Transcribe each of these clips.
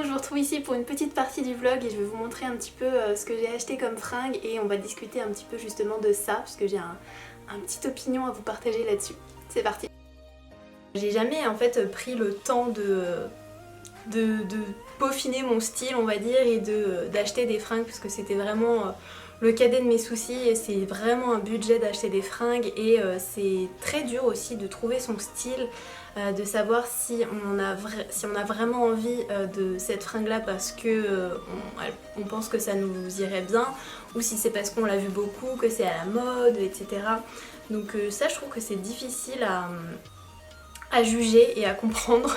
je vous retrouve ici pour une petite partie du vlog et je vais vous montrer un petit peu ce que j'ai acheté comme fringues et on va discuter un petit peu justement de ça parce que j'ai un petit opinion à vous partager là-dessus. C'est parti. J'ai jamais en fait pris le temps de peaufiner mon style on va dire et d'acheter des fringues parce que c'était vraiment le cadet de mes soucis et c'est vraiment un budget d'acheter des fringues et c'est très dur aussi de trouver son style, de savoir si on a vraiment envie de cette fringue là parce que on pense que ça nous irait bien ou si c'est parce qu'on l'a vu beaucoup, que c'est à la mode, etc. Donc ça je trouve que c'est difficile à juger et à comprendre.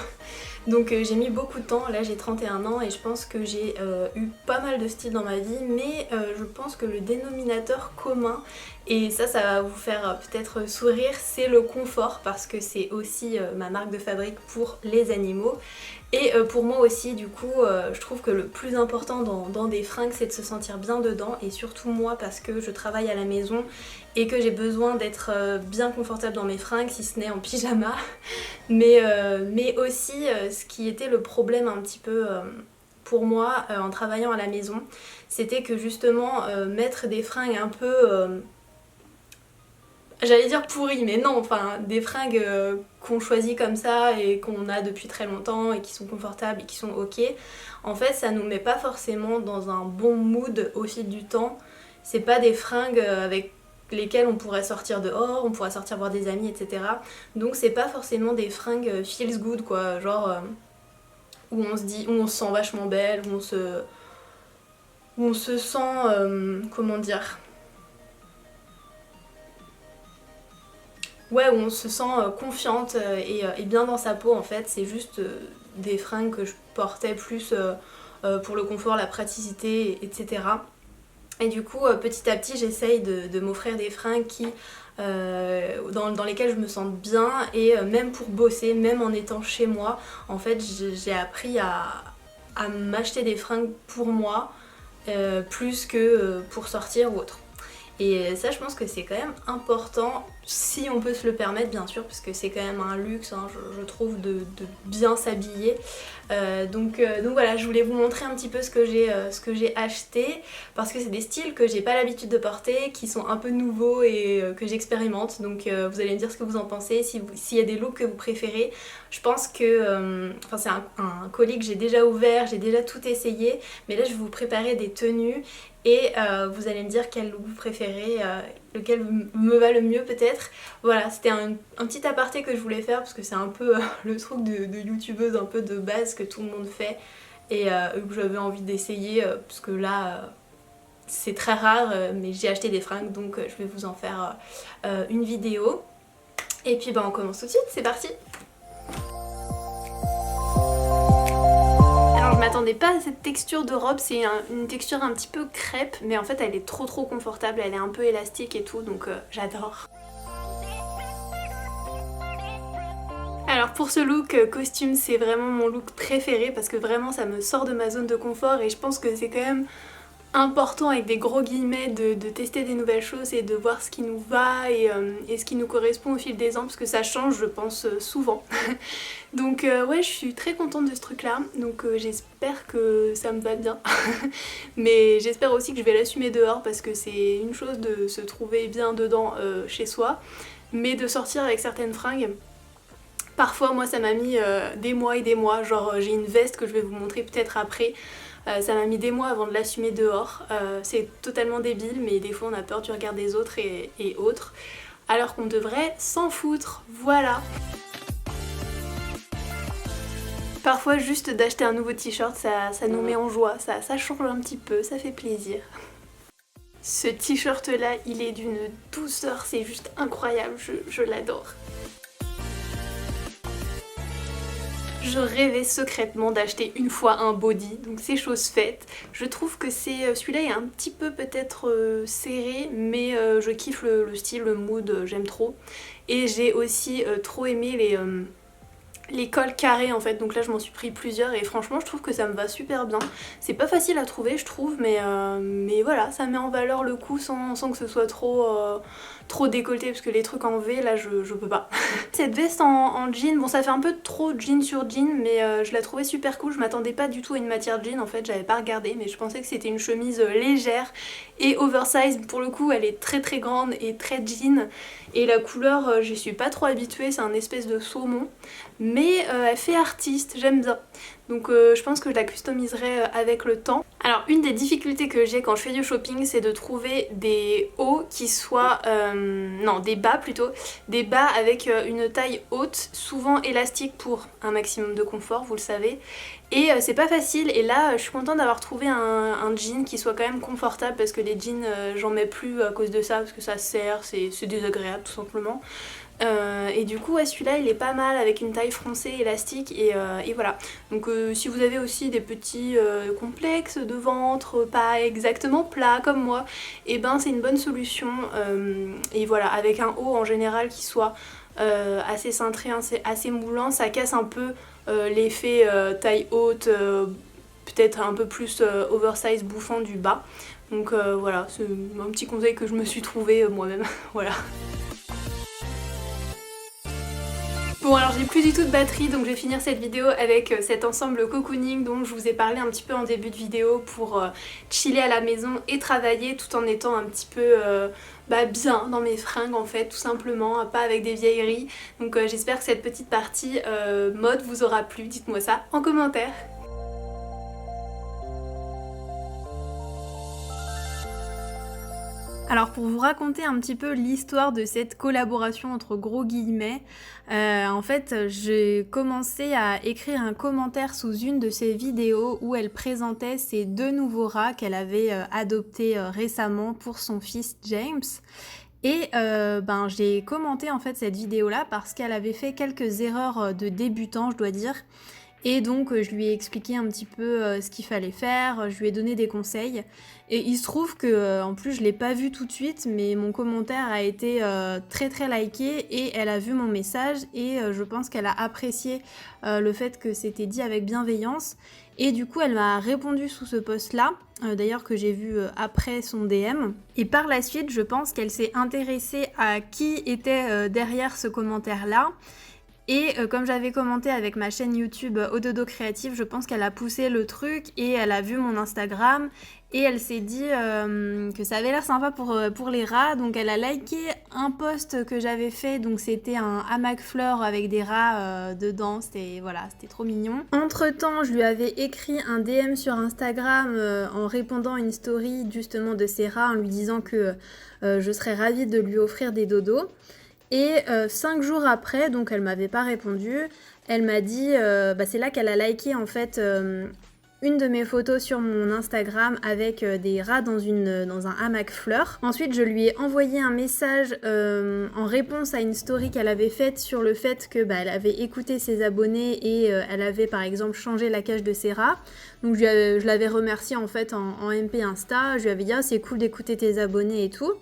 Donc j'ai mis beaucoup de temps, là j'ai 31 ans et je pense que j'ai eu pas mal de styles dans ma vie, mais je pense que le dénominateur commun, et ça va vous faire peut-être sourire, c'est le confort parce que c'est aussi ma marque de fabrique pour les animaux. Et pour moi aussi du coup je trouve que le plus important dans des fringues c'est de se sentir bien dedans et surtout moi parce que je travaille à la maison et que j'ai besoin d'être bien confortable dans mes fringues si ce n'est en pyjama mais aussi ce qui était le problème un petit peu pour moi en travaillant à la maison c'était que justement mettre des fringues un peu j'allais dire pourries, mais non, enfin des fringues qu'on choisit comme ça et qu'on a depuis très longtemps et qui sont confortables et qui sont ok, en fait ça nous met pas forcément dans un bon mood au fil du temps. C'est pas des fringues avec lesquelles on pourrait sortir dehors, on pourrait sortir voir des amis, etc. Donc c'est pas forcément des fringues feels good quoi, genre où on se dit, où on se sent vachement belle, où on se sent, comment dire, ouais, où on se sent confiante et bien dans sa peau en fait. C'est juste des fringues que je portais plus pour le confort, la praticité, etc. Et du coup petit à petit j'essaye de m'offrir des fringues qui, dans lesquelles je me sens bien et même pour bosser, même en étant chez moi, en fait j'ai appris à m'acheter des fringues pour moi plus que pour sortir ou autre. Et ça je pense que c'est quand même important si on peut se le permettre bien sûr parce que c'est quand même un luxe hein, je trouve de bien s'habiller. Donc voilà, je voulais vous montrer un petit peu ce que j'ai acheté parce que c'est des styles que j'ai pas l'habitude de porter, qui sont un peu nouveaux et que j'expérimente. Donc vous allez me dire ce que vous en pensez, s'il y a des looks que vous préférez. Je pense que enfin c'est un colis que j'ai déjà ouvert, j'ai déjà tout essayé, mais là je vais vous préparer des tenues et vous allez me dire quel look vous préférez, lequel me va le mieux peut-être. Voilà, c'était un petit aparté que je voulais faire parce que c'est un peu le truc de youtubeuse un peu de base que tout le monde fait et que j'avais envie d'essayer parce que là c'est très rare mais j'ai acheté des fringues donc je vais vous en faire une vidéo. Et puis bah on commence tout de suite, c'est parti! Je m'attendais pas à cette texture de robe, c'est une texture un petit peu crêpe mais en fait elle est trop confortable, elle est un peu élastique et tout donc j'adore. Alors pour ce look costume c'est vraiment mon look préféré parce que vraiment ça me sort de ma zone de confort et je pense que c'est quand même important avec des gros guillemets de tester des nouvelles choses et de voir ce qui nous va et ce qui nous correspond au fil des ans parce que ça change je pense souvent. Donc ouais je suis très contente de ce truc là donc j'espère que ça me va bien mais j'espère aussi que je vais l'assumer dehors parce que c'est une chose de se trouver bien dedans chez soi mais de sortir avec certaines fringues. Parfois moi ça m'a mis des mois et des mois, genre j'ai une veste que je vais vous montrer peut-être après, ça m'a mis des mois avant de l'assumer dehors, c'est totalement débile mais des fois on a peur du regard des autres et autres, alors qu'on devrait s'en foutre, voilà. Parfois juste d'acheter un nouveau t-shirt ça nous met en joie, ça change un petit peu, ça fait plaisir. Ce t-shirt là il est d'une douceur, c'est juste incroyable, je l'adore. Je rêvais secrètement d'acheter une fois un body, donc c'est chose faite. Je trouve que celui-là est un petit peu peut-être serré, mais je kiffe le style, le mood, j'aime trop. Et j'ai aussi trop aimé les cols carrés en fait, donc là je m'en suis pris plusieurs et franchement je trouve que ça me va super bien. C'est pas facile à trouver je trouve, mais voilà, ça met en valeur le coup sans que ce soit trop décolleté, parce que les trucs en V là je peux pas. Cette veste en jean, bon ça fait un peu trop jean sur jean, mais je la trouvais super cool. Je m'attendais pas du tout à une matière jean en fait, j'avais pas regardé, mais je pensais que c'était une chemise légère et oversize. Pour le coup elle est très grande et très jean, et la couleur je suis pas trop habituée, c'est un espèce de saumon, mais elle fait artiste, j'aime bien. Donc je pense que je la customiserai avec le temps. Alors une des difficultés que j'ai quand je fais du shopping, c'est de trouver des hauts qui soient... non, des bas plutôt. Des bas avec une taille haute, souvent élastique pour un maximum de confort, vous le savez. Et c'est pas facile, et là je suis contente d'avoir trouvé un jean qui soit quand même confortable, parce que les jeans j'en mets plus à cause de ça, parce que ça serre, c'est désagréable tout simplement. Et du coup ouais, celui-là il est pas mal avec une taille froncée élastique, et voilà. Donc si vous avez aussi des petits complexes de ventre pas exactement plat comme moi, et ben c'est une bonne solution. Et voilà, avec un haut en général qui soit assez cintré, assez moulant, ça casse un peu l'effet taille haute, peut-être un peu plus oversize bouffant du bas. Donc voilà, c'est un petit conseil que je me suis trouvé moi-même. Voilà. Bon alors j'ai plus du tout de batterie, donc je vais finir cette vidéo avec cet ensemble cocooning dont je vous ai parlé un petit peu en début de vidéo, pour chiller à la maison et travailler tout en étant un petit peu bien dans mes fringues en fait, tout simplement, pas avec des vieilleries. Donc j'espère que cette petite partie mode vous aura plu, dites-moi ça en commentaire. Alors pour vous raconter un petit peu l'histoire de cette collaboration entre gros guillemets, en fait j'ai commencé à écrire un commentaire sous une de ses vidéos où elle présentait ses 2 nouveaux rats qu'elle avait adoptés récemment pour son fils James. Et j'ai commenté en fait cette vidéo là parce qu'elle avait fait quelques erreurs de débutant, je dois dire. Et donc je lui ai expliqué un petit peu ce qu'il fallait faire, je lui ai donné des conseils. Et il se trouve que en plus je l'ai pas vu tout de suite, mais mon commentaire a été très liké, et elle a vu mon message, et je pense qu'elle a apprécié le fait que c'était dit avec bienveillance. Et du coup elle m'a répondu sous ce post là, d'ailleurs que j'ai vu après son DM. Et par la suite je pense qu'elle s'est intéressée à qui était derrière ce commentaire là. Et comme j'avais commenté avec ma chaîne YouTube Ododo Créative, je pense qu'elle a poussé le truc, et elle a vu mon Instagram, et elle s'est dit que ça avait l'air sympa pour les rats, donc elle a liké un post que j'avais fait, donc c'était un hamac fleurs avec des rats dedans, c'était trop mignon. Entre temps je lui avais écrit un DM sur Instagram en répondant à une story justement de ces rats, en lui disant que je serais ravie de lui offrir des dodos. Et 5 jours après, donc elle m'avait pas répondu, elle m'a dit, c'est là qu'elle a liké en fait une de mes photos sur mon Instagram avec des rats dans un hamac fleurs. Ensuite je lui ai envoyé un message en réponse à une story qu'elle avait faite sur le fait que elle avait écouté ses abonnés, et elle avait par exemple changé la cage de ses rats. Donc je l'avais remerciée en fait en MP Insta, je lui avais dit c'est cool d'écouter tes abonnés et tout.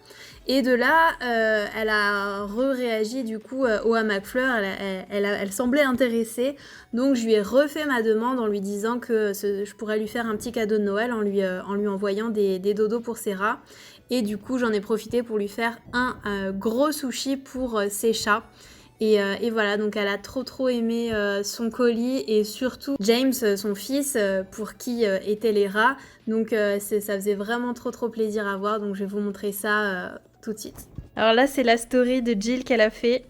Et de là, elle a réagi du coup au hamac fleurs, elle semblait intéressée, donc je lui ai refait ma demande en lui disant que je pourrais lui faire un petit cadeau de Noël en lui envoyant des dodos pour ses rats. Et du coup j'en ai profité pour lui faire un gros sushi pour ses chats. Et voilà, donc elle a trop aimé son colis, et surtout James, son fils, pour qui étaient les rats. Donc ça faisait vraiment trop plaisir à voir, donc je vais vous montrer ça tout de suite. Alors là c'est la story de Jill qu'elle a fait.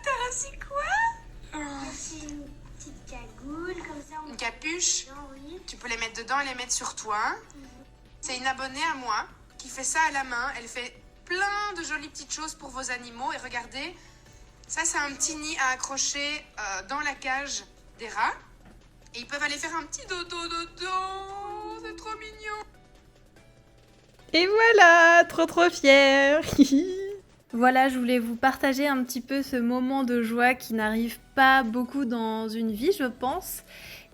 T'as reçu quoi? C'est une petite cagoule, comme ça on Une capuche? oui. Tu peux les mettre dedans et les mettre sur toi. C'est une abonnée à moi qui fait ça à la main. Elle fait plein de jolies petites choses pour vos animaux. Et regardez, ça c'est un petit nid à accrocher dans la cage des rats. Et ils peuvent aller faire un petit dodo dedans. C'est trop mignon. Et voilà, trop fière. Voilà, je voulais vous partager un petit peu ce moment de joie qui n'arrive pas beaucoup dans une vie, je pense.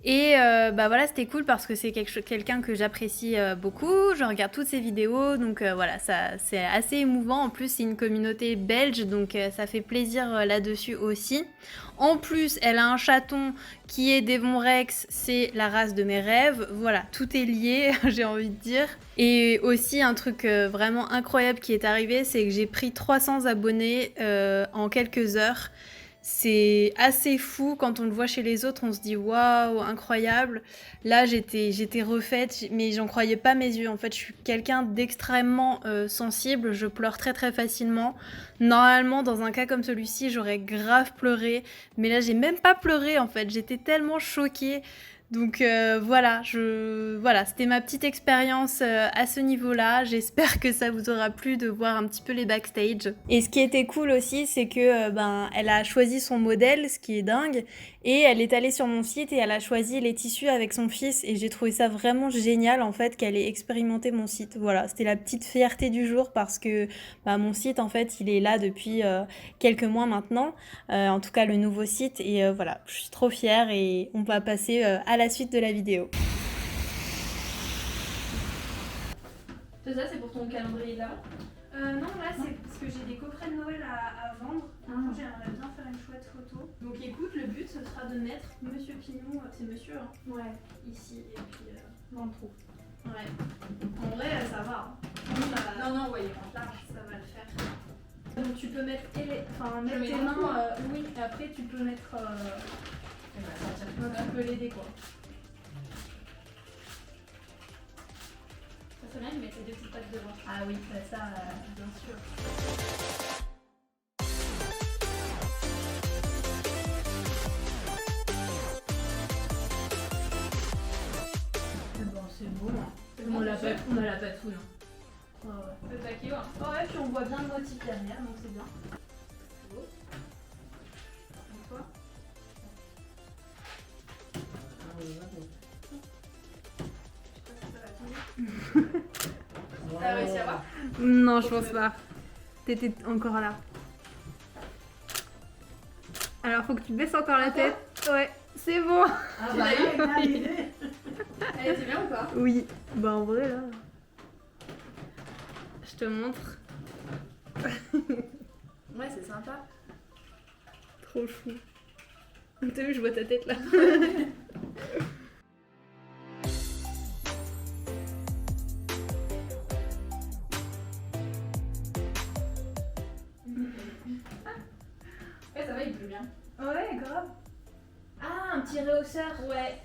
Et bah voilà, c'était cool parce que c'est quelqu'un que j'apprécie beaucoup, je regarde toutes ses vidéos, donc voilà, ça c'est assez émouvant. En plus, c'est une communauté belge, donc ça fait plaisir là-dessus aussi. En plus, elle a un chaton qui est Devon Rex, c'est la race de mes rêves. Voilà, tout est lié, j'ai envie de dire. Et aussi, un truc vraiment incroyable qui est arrivé, c'est que j'ai pris 300 abonnés en quelques heures. C'est assez fou quand on le voit chez les autres, on se dit waouh, incroyable. Là, j'étais refaite, mais j'en croyais pas mes yeux. En fait, je suis quelqu'un d'extrêmement sensible, je pleure très très facilement. Normalement, dans un cas comme celui-ci, j'aurais grave pleuré, mais là, j'ai même pas pleuré en fait, j'étais tellement choquée. Donc voilà, c'était ma petite expérience à ce niveau-là. J'espère que ça vous aura plu de voir un petit peu les backstage. Et ce qui était cool aussi, c'est que elle a choisi son modèle, ce qui est dingue, et elle est allée sur mon site et elle a choisi les tissus avec son fils. Et j'ai trouvé ça vraiment génial en fait qu'elle ait expérimenté mon site. Voilà, c'était la petite fierté du jour parce que mon site en fait, il est là depuis quelques mois maintenant. En tout cas, le nouveau site. Et voilà, je suis trop fière et on va passer à la suite de la vidéo. C'est ça, c'est pour ton calendrier là? Non, là c'est parce que j'ai des coffrets de Noël à vendre. J'aimerais bien faire une chouette photo. Donc écoute, le but ce sera de mettre Monsieur Pignon, c'est monsieur, hein, Ouais. ici et puis Dans le trou. ouais. En vrai, ça va. Hein. Non, ouais, il rentre large. Ça va le faire. Donc tu peux mettre, mettre mets tes dans le mains, trou, hein. oui, et après tu peux mettre, tu peux l'aider quoi. Ça serait bien de mettre les deux petites pattes devant. Ah oui, ça bien sûr. Bon, c'est bon. On a la patoune. Ouais, ouais. Le taquet, ouais. Ouais, puis on voit bien le motif derrière, donc c'est bien. Beau. Et toi ? T'as réussi à voir? Non, je pense pas. T'étais encore là. Alors, faut que tu baisses encore la tête. Ouais, c'est bon. Ah bah, elle était bien ou pas? Oui. Bah, en vrai, là. Je te montre. Ouais, c'est sympa. Trop chou. T'as vu, je vois ta tête là. Ouais, ça va, il pleut bien. Ouais, grave. Ah, un petit rehausseur. Ouais.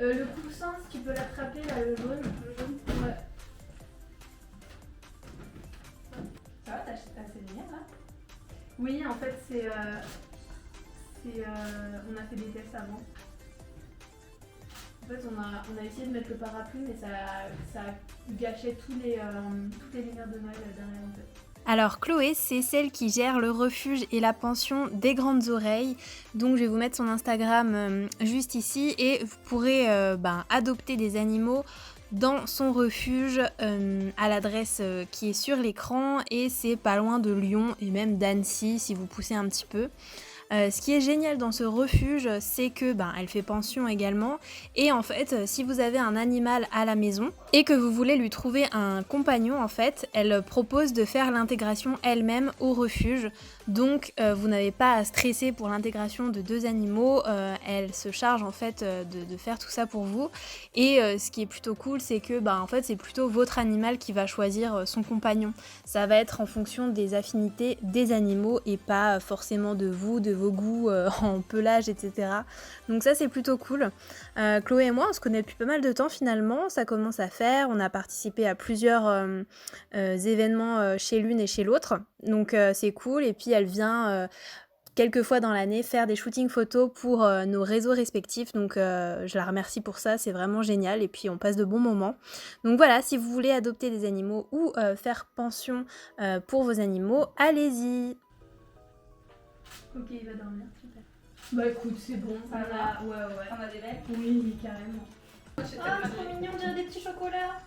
Le coussin, si tu peux l'attraper là, le jaune. Ouais. Ça va, t'as assez de lumière là? Oui, en fait, on a fait des tests avant. En fait, on a essayé de mettre le parapluie, mais ça gâchait toutes les lumières de Noël derrière en fait. Alors Chloé, c'est celle qui gère le refuge et la pension des Grandes Oreilles. Donc je vais vous mettre son Instagram juste ici et vous pourrez adopter des animaux dans son refuge à l'adresse qui est sur l'écran et c'est pas loin de Lyon et même d'Annecy si vous poussez un petit peu. Ce qui est génial dans ce refuge, c'est que elle fait pension également et en fait, si vous avez un animal à la maison et que vous voulez lui trouver un compagnon, en fait, elle propose de faire l'intégration elle-même au refuge. Donc, vous n'avez pas à stresser pour l'intégration de 2 animaux. Elle se charge en fait de faire tout ça pour vous. Et ce qui est plutôt cool, c'est que en fait, c'est plutôt votre animal qui va choisir son compagnon. Ça va être en fonction des affinités des animaux et pas forcément de vous, de vos goûts en pelage, etc. Donc ça, c'est plutôt cool. Chloé et moi, on se connaît depuis pas mal de temps finalement. Ça commence à faire. On a participé à plusieurs événements chez l'une et chez l'autre. Donc c'est cool. Et puis elle vient quelques fois dans l'année faire des shootings photos pour nos réseaux respectifs. Donc je la remercie pour ça. C'est vraiment génial. Et puis on passe de bons moments. Donc voilà, si vous voulez adopter des animaux ou faire pension pour vos animaux, allez-y. Ok, il va dormir, super. Bah écoute, c'est bon, Ça va. Ouais. On a des belles. Oui, carrément. Ah, C'est trop mignon, on dirait des petits chocolats.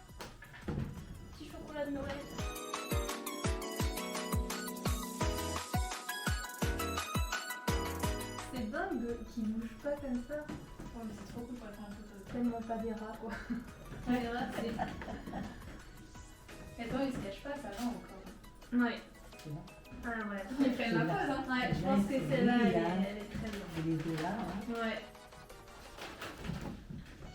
Petits chocolats de Noël. C'est bon. fringues qui bougent pas comme ça. Oh, mais c'est trop cool pour la prendre en photo. Tellement pas des rats quoi. Ouais, là, c'est. Et toi, il se cache pas, ça va encore. Ouais. C'est bon. Ah ouais. Il fait la pose, hein. Ouais, je pense que celle-là elle est très bien. Et les deux là, hein. Ouais.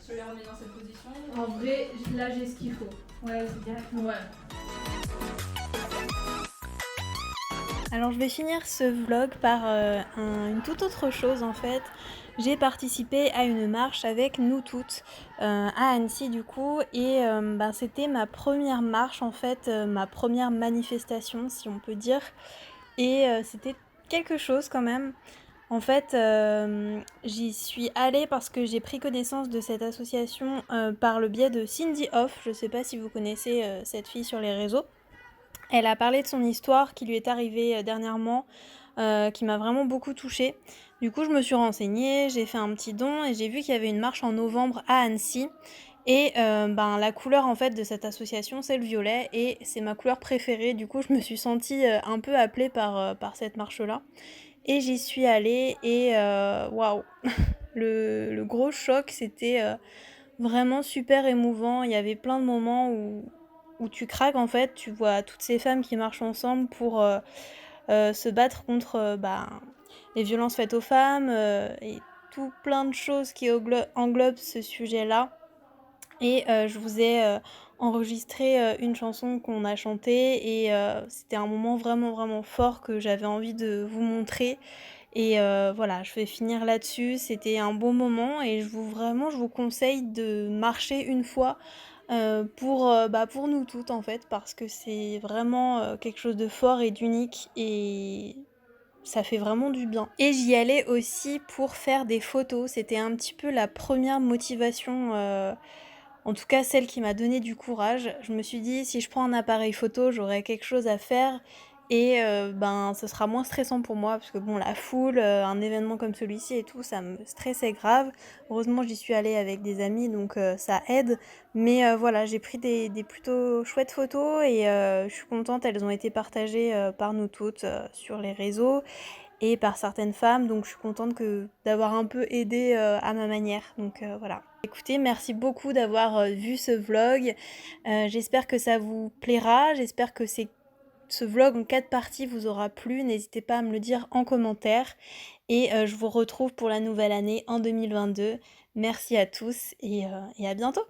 Je les remets dans cette position. En vrai, là j'ai ce qu'il faut. Ouais, c'est direct. Ouais. Alors je vais finir ce vlog par une toute autre chose en fait. J'ai participé à une marche avec nous toutes à Annecy du coup et c'était ma première marche en fait, ma première manifestation si on peut dire et c'était quelque chose quand même. En fait j'y suis allée parce que j'ai pris connaissance de cette association par le biais de Cindy Off, je sais pas si vous connaissez cette fille sur les réseaux. Elle a parlé de son histoire qui lui est arrivée dernièrement, qui m'a vraiment beaucoup touchée. Du coup, je me suis renseignée, j'ai fait un petit don et j'ai vu qu'il y avait une marche en novembre à Annecy. Et la couleur en fait de cette association, c'est le violet et c'est ma couleur préférée. Du coup, je me suis sentie un peu appelée par cette marche-là. Et j'y suis allée et waouh, le gros choc, c'était vraiment super émouvant. Il y avait plein de moments où tu craques en fait, tu vois toutes ces femmes qui marchent ensemble pour se battre contre les violences faites aux femmes et tout plein de choses qui englobent ce sujet-là. Et je vous ai enregistré une chanson qu'on a chantée et c'était un moment vraiment vraiment fort que j'avais envie de vous montrer. Et voilà, je vais finir là-dessus. C'était un bon moment et je vous conseille de marcher une fois pour nous toutes en fait, parce que c'est vraiment quelque chose de fort et d'unique et ça fait vraiment du bien. Et j'y allais aussi pour faire des photos. C'était un petit peu la première motivation, en tout cas celle qui m'a donné du courage. Je me suis dit si je prends un appareil photo, j'aurai quelque chose à faire et ce sera moins stressant pour moi parce que bon, la foule, un événement comme celui-ci et tout, ça me stressait grave. Heureusement, j'y suis allée avec des amis donc ça aide. Mais voilà, j'ai pris des plutôt chouettes photos et je suis contente, elles ont été partagées par nous toutes sur les réseaux et par certaines femmes, donc je suis contente d'avoir un peu aidé à ma manière. Donc voilà. Écoutez, merci beaucoup d'avoir vu ce vlog. J'espère que ça vous plaira, j'espère que ce vlog en 4 parties vous aura plu. N'hésitez pas à me le dire en commentaire. Et je vous retrouve pour la nouvelle année en 2022. Merci à tous et à bientôt.